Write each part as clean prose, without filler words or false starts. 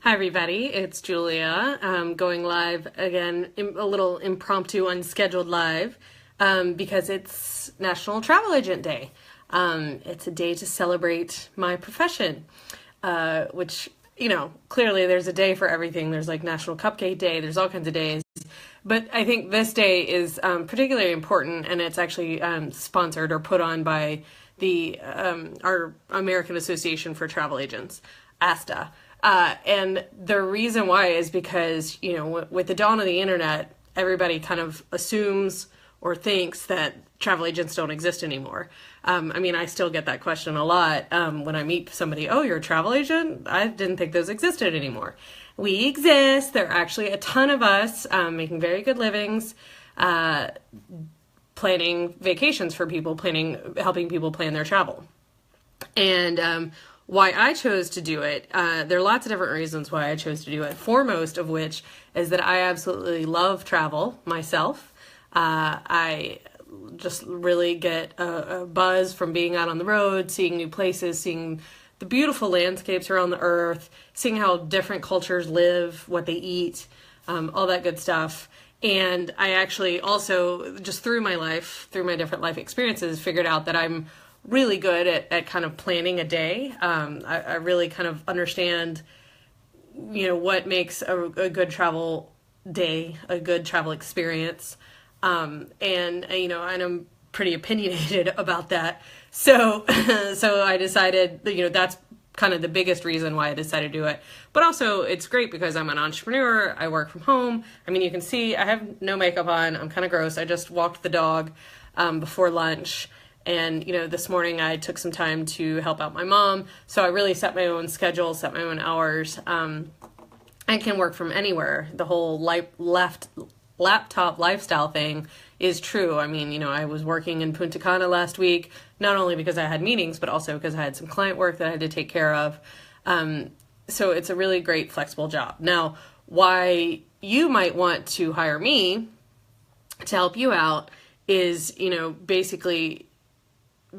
Hi everybody, it's Julia. Going live again, a little impromptu, unscheduled live, because it's National Travel Agent Day. It's a day to celebrate my profession, which, clearly there's a day for everything. There's like National Cupcake Day, there's all kinds of days. But I think this day is particularly important, and it's actually sponsored or put on by our American Association for Travel Agents, ASTA. And the reason why is because, with the dawn of the internet, everybody kind of assumes or thinks that travel agents don't exist anymore. I still get that question a lot when I meet somebody. Oh, you're a travel agent? I didn't think those existed anymore. We exist. There are actually a ton of us making very good livings, planning vacations for people, helping people plan their travel. And why I chose to do it, there are lots of different reasons why I chose to do it, foremost of which is that I absolutely love travel myself. I just really get a buzz from being out on the road, seeing new places, seeing the beautiful landscapes around the earth, seeing how different cultures live, what they eat, all that good stuff. And I actually also, just through my different life experiences, figured out that I'm really good at kind of planning a day. I really kind of understand, what makes a good travel day, a good travel experience. And I'm pretty opinionated about that. So I decided, that's kind of the biggest reason why I decided to do it. But also it's great because I'm an entrepreneur. I work from home. You can see I have no makeup on. I'm kind of gross. I just walked the dog before lunch. And, this morning I took some time to help out my mom. So I really set my own schedule, set my own hours. I can work from anywhere. The whole laptop lifestyle thing is true. I was working in Punta Cana last week, not only because I had meetings, but also because I had some client work that I had to take care of. So it's a really great flexible job. Now, why you might want to hire me to help you out is, basically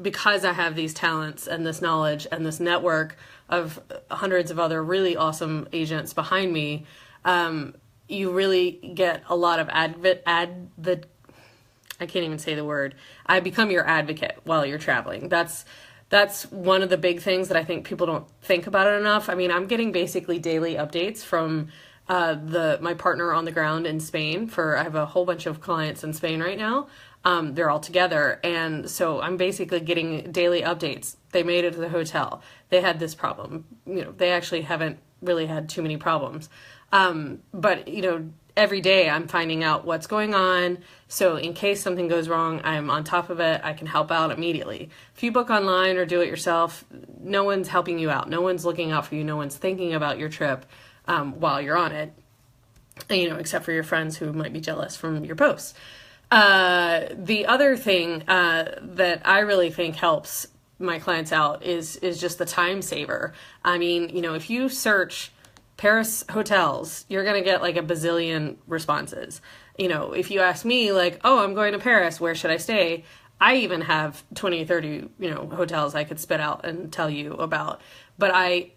because I have these talents and this knowledge and this network of hundreds of other really awesome agents behind me, you really get a lot of I can't even say the word. I become your advocate while you're traveling. That's one of the big things that I think people don't think about it enough. I'm getting basically daily updates from my partner on the ground in Spain. I have a whole bunch of clients in Spain right now. They're all together. And so I'm basically getting daily updates. They made it to the hotel. They had this problem. They actually haven't really had too many problems. But every day I'm finding out what's going on. So in case something goes wrong, I'm on top of it. I can help out immediately. If you book online or do it yourself, no one's helping you out. No one's looking out for you. No one's thinking about your trip while you're on it, except for your friends who might be jealous from your posts. The other thing that I really think helps my clients out is just the time saver. If you search Paris hotels, you're going to get like a bazillion responses. If you ask me like, oh, I'm going to Paris, where should I stay? I even have 20, 30, hotels I could spit out and tell you about. But I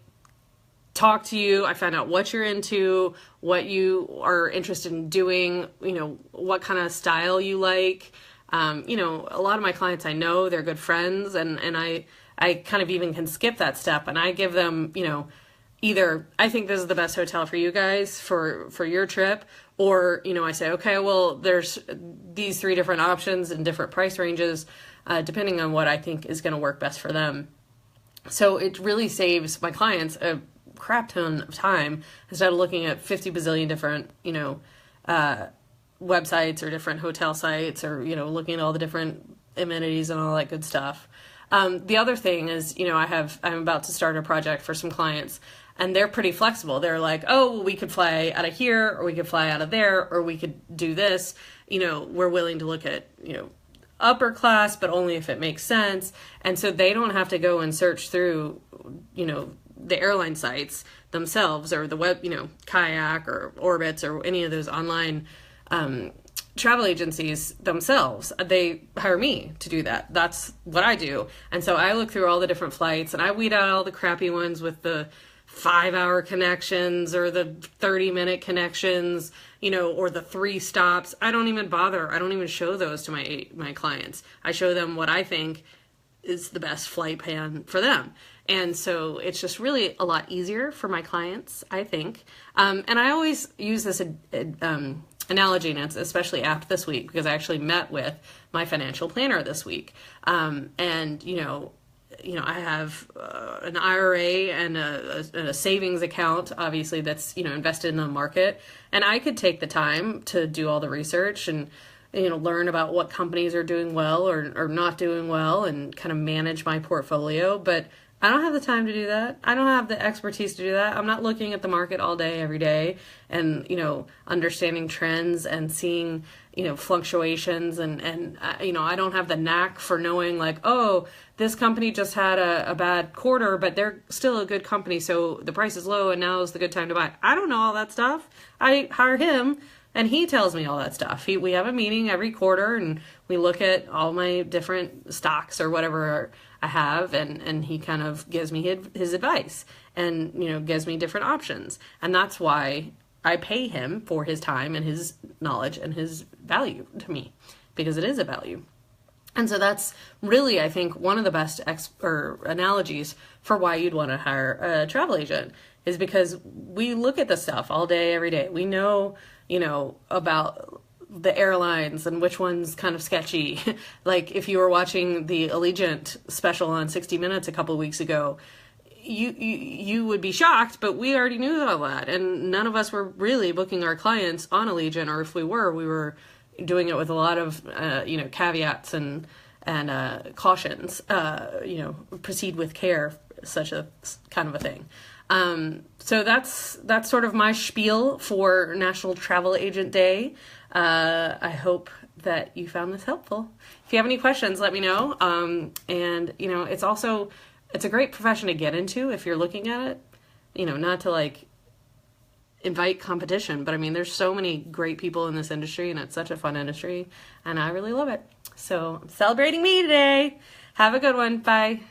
talk to you, I find out what you're into, what you are interested in doing, what kind of style you like. A lot of my clients, I know they're good friends, and I kind of even can skip that step, and I give them, either I think this is the best hotel for you guys for your trip, or, I say, okay, well, there's these 3 different options and different price ranges, depending on what I think is going to work best for them. So it really saves my clients a crap ton of time instead of looking at 50 bazillion different, websites or different hotel sites, or, looking at all the different amenities and all that good stuff. The other thing is, I'm about to start a project for some clients, and they're pretty flexible. They're like, oh, well, we could fly out of here, or we could fly out of there, or we could do this. We're willing to look at, upper class, but only if it makes sense. And so they don't have to go and search through, the airline sites themselves, or the web, Kayak or Orbitz or any of those online travel agencies themselves. They hire me to do that. That's what I do. And so I look through all the different flights, and I weed out all the crappy ones with the 5-hour connections or the 30-minute connections, or the 3 stops. I don't even bother. I don't even show those to my clients. I show them what I think is the best flight plan for them. And so it's just really a lot easier for my clients, I think. And I always use this analogy, and it's especially apt this week because I actually met with my financial planner this week. And I have an IRA and a savings account, obviously, that's, invested in the market. And I could take the time to do all the research and, learn about what companies are doing well or not doing well and kind of manage my portfolio. But I don't have the time to do that. I don't have the expertise to do that. I'm not looking at the market all day, every day, and, understanding trends and seeing, fluctuations. And I don't have the knack for knowing like, oh, this company just had a bad quarter, but they're still a good company, so the price is low and now is the good time to buy. I don't know all that stuff. I hire him and he tells me all that stuff. We have a meeting every quarter and we look at all my different stocks or whatever I have, and he kind of gives me his advice and, gives me different options. And that's why I pay him for his time and his knowledge and his value to me, because it is a value. And so that's really, I think, one of the best analogies for why you'd want to hire a travel agent, is because we look at this stuff all day, every day. We know, about the airlines and which one's kind of sketchy. Like if you were watching the Allegiant special on 60 Minutes a couple of weeks ago, you would be shocked, but we already knew all that. And none of us were really booking our clients on Allegiant, or if we were doing it with a lot of, caveats and cautions, proceed with care, such a kind of a thing. So that's sort of my spiel for National Travel Agent Day. I hope that you found this helpful. If you have any questions, let me know. And it's a great profession to get into if you're looking at it, not to like invite competition, but I mean, there's so many great people in this industry and it's such a fun industry and I really love it. So I'm celebrating me today. Have a good one. Bye.